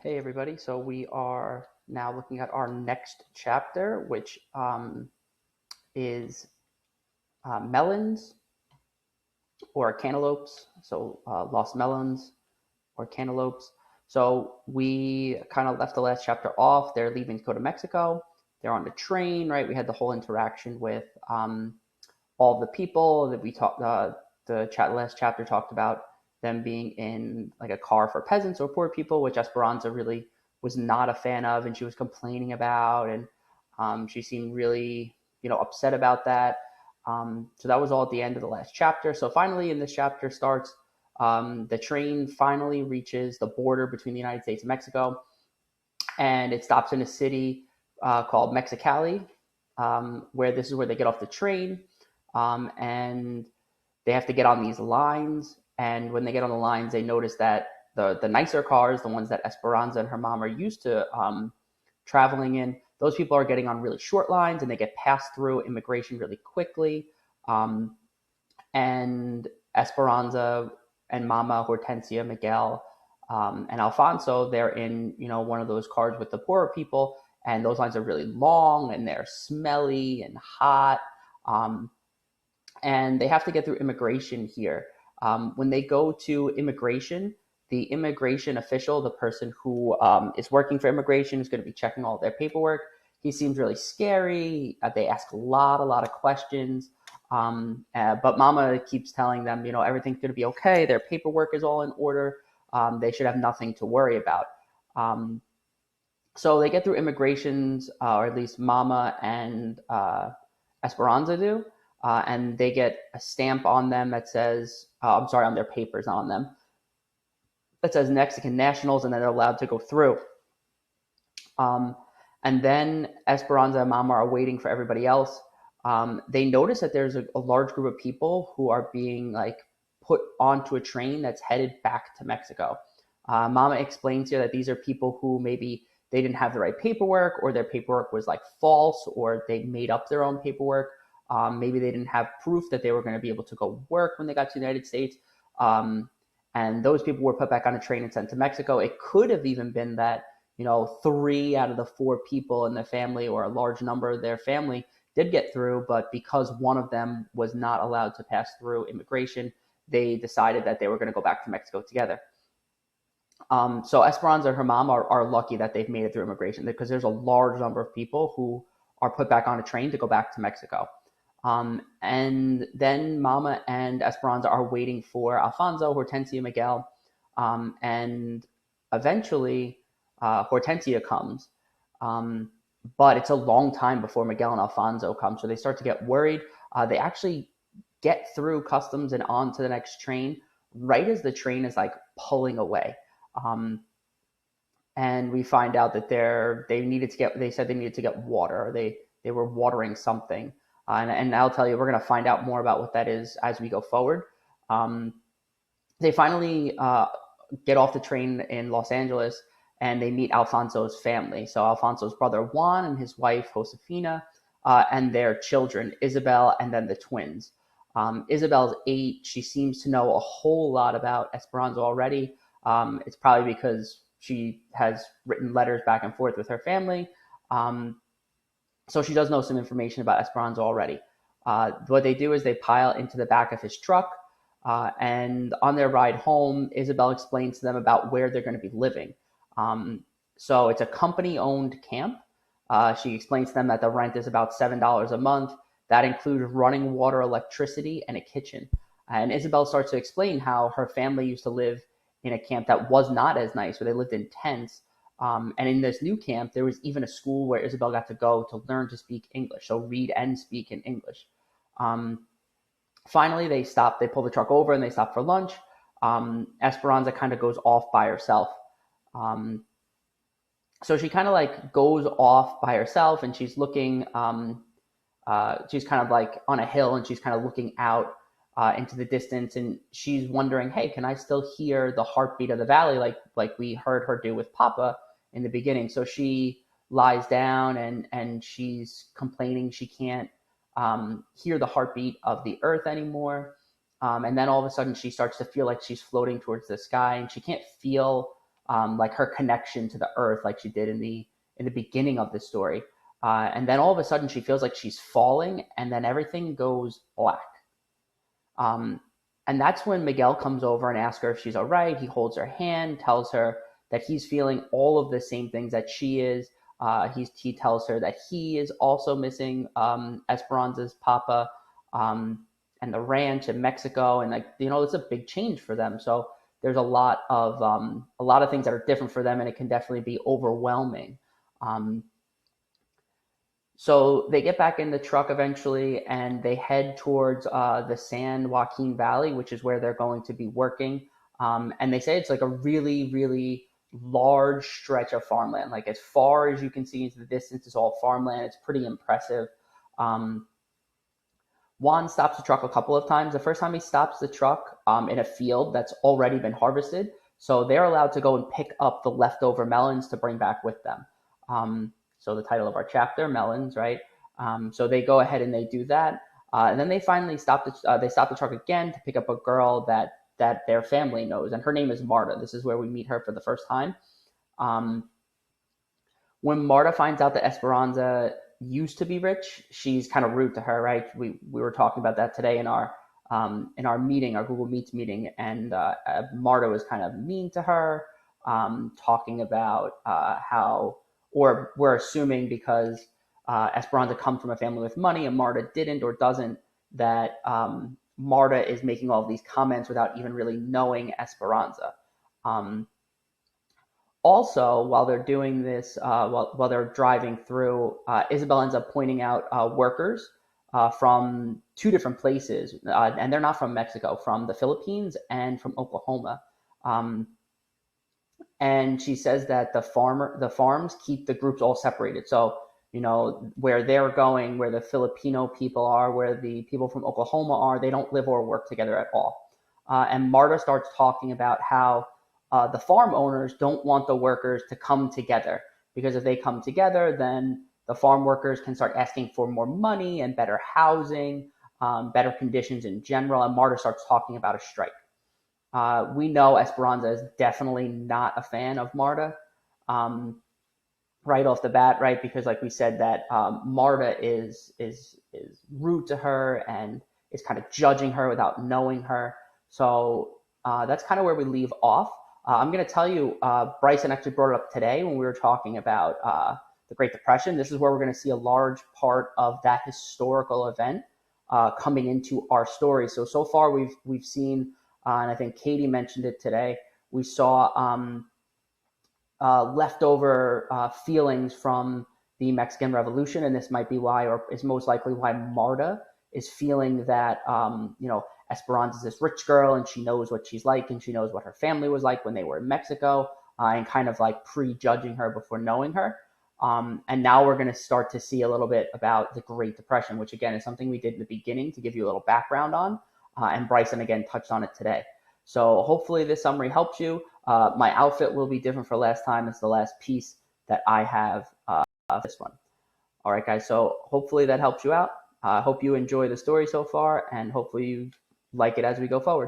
Hey everybody, so we are now looking at our next chapter, which is melons or cantaloupes. So lost melons or cantaloupes. So we kind of left the last chapter off. They're leaving to go to Mexico. They're on the train, right? We had the whole interaction with all the people that we talked. Last chapter talked about them being in like a car for peasants or poor people, which Esperanza really was not a fan of, and she was complaining about, and she seemed really upset about that. So that was all at the end of the last chapter. So finally, in this chapter starts. The train finally reaches the border between the United States and Mexico, and it stops in a city called Mexicali, where this is where they get off the train, and they have to get on these lines. And when they get on the lines, they notice that the nicer cars, the ones that Esperanza and her mom are used to traveling in, those people are getting on really short lines, and they get passed through immigration really quickly. Um, and Esperanza and Mama Hortensia, Miguel, and Alfonso, they're in one of those cars with the poorer people, and those lines are really long and they're smelly and hot. Um, and they have to get through immigration here. When they go to immigration, the immigration official, the person who is working for immigration, is going to be checking all their paperwork. He seems really scary. They ask a lot of questions. But Mama keeps telling them, everything's going to be okay. Their paperwork is all in order. They should have nothing to worry about. Um, so they get through immigrations, or at least Mama and Esperanza do, and they get a stamp on them that says, I'm sorry, on their papers on them, that says Mexican nationals, and then they're allowed to go through. Um, and then Esperanza and Mama are waiting for everybody else. They notice that there's a large group of people who are being like put onto a train that's headed back to Mexico. Mama explains here that these are people who maybe they didn't have the right paperwork, or their paperwork was like false, or they made up their own paperwork. Maybe they didn't have proof that they were going to be able to go work when they got to the United States. Um, and those people were put back on a train and sent to Mexico. It could have even been that, 3 out of the 4 people in the family, or a large number of their family, did get through, but because one of them was not allowed to pass through immigration, they decided that they were going to go back to Mexico together. So Esperanza and her mom are lucky that they've made it through immigration, because there's a large number of people who are put back on a train to go back to Mexico. And then Mama and Esperanza are waiting for Alfonso, Hortensia, Miguel, and eventually Hortensia comes. Um, but it's a long time before Miguel and Alfonso come, so they start to get worried. They actually get through customs and on to the next train right as the train is like pulling away. Um, and we find out that they said they needed to get water. They were watering something. And I'll tell you, we're going to find out more about what that is as we go forward. Um, they finally get off the train in Los Angeles, and they meet Alfonso's family. So Alfonso's brother Juan and his wife Josefina, and their children Isabel, and then the twins. Isabel's 8. She seems to know a whole lot about Esperanza already. It's probably because she has written letters back and forth with her family. Um, so she does know some information about Esperanza already. What they do is they pile into the back of his truck, and on their ride home, Isabel explains to them about where they're going to be living. So it's a company-owned camp. She explains to them that the rent is about $7 a month. That includes running water, electricity, and a kitchen. And Isabel starts to explain how her family used to live in a camp that was not as nice, where they lived in tents. And in this new camp, there was even a school where Isabel got to go to learn to speak English, so read and speak in English. Um, Finally, they pull the truck over and they stop for lunch. Esperanza kind of goes off by herself. Um, so she kind of like goes off by herself, and she's looking, she's kind of like on a hill, and she's kind of looking out into the distance, and she's wondering, hey, can I still hear the heartbeat of the valley, like we heard her do with Papa in the beginning? So she lies down, and she's complaining she can't hear the heartbeat of the earth anymore. And then all of a sudden she starts to feel like she's floating towards the sky, and she can't feel like her connection to the earth, like she did in the beginning of the story. And then all of a sudden, she feels like she's falling, and then everything goes black. Um, and that's when Miguel comes over and asks her if she's all right. He holds her hand, tells her that he's feeling all of the same things that she is. He tells her that he is also missing Esperanza's papa, um, and the ranch in Mexico, and like it's a big change for them. So there's a lot of things that are different for them, and it can definitely be overwhelming. Um, so they get back in the truck eventually, and they head towards the San Joaquin Valley, which is where they're going to be working. And they say it's like a really, really large stretch of farmland. Like as far as you can see into the distance is all farmland. It's pretty impressive. Um, Juan stops the truck a couple of times. The first time he stops the truck in a field that's already been harvested. So they're allowed to go and pick up the leftover melons to bring back with them. So the title of our chapter, Melons, right? So they go ahead and they do that. And then they finally stop the truck again to pick up a girl that their family knows. And her name is Marta. This is where we meet her for the first time. When Marta finds out that Esperanza used to be rich, she's kind of rude to her, right? We were talking about that today in our meeting, our Google Meets meeting, and Marta was kind of mean to her, talking about how, or we're assuming because Esperanza comes from a family with money and Marta didn't or doesn't, that Marta is making all of these comments without even really knowing Esperanza. Also, while they're doing this, while they're driving through, Isabel ends up pointing out workers from two different places, and they're not from Mexico, from the Philippines and from Oklahoma. Um, and she says that the farms keep the groups all separated. So where they're going, where the Filipino people are, where the people from Oklahoma are, they don't live or work together at all. And Marta starts talking about how the farm owners don't want the workers to come together, because if they come together, then the farm workers can start asking for more money and better housing, better conditions in general. And Marta starts talking about a strike. We know Esperanza is definitely not a fan of Marta right off the bat, right? Because like we said, that Marta is rude to her and is kind of judging her without knowing her. So that's kind of where we leave off. I'm going to tell you, Bryson actually brought it up today when we were talking about the Great Depression. This is where we're going to see a large part of that historical event coming into our story. So far we've seen, and I think Katie mentioned it today, we saw leftover feelings from the Mexican Revolution, and this might be why, or is most likely why, Marta is feeling that Esperanza is this rich girl and she knows what she's like and she knows what her family was like when they were in Mexico, and kind of like prejudging her before knowing her. And now we're going to start to see a little bit about the Great Depression, which again is something we did in the beginning to give you a little background on, and Bryson again touched on it today. So hopefully this summary helps you. My outfit will be different for last time. It's the last piece that I have for this one. All right, guys. So hopefully that helps you out. I hope you enjoy the story so far, and hopefully you like it as we go forward.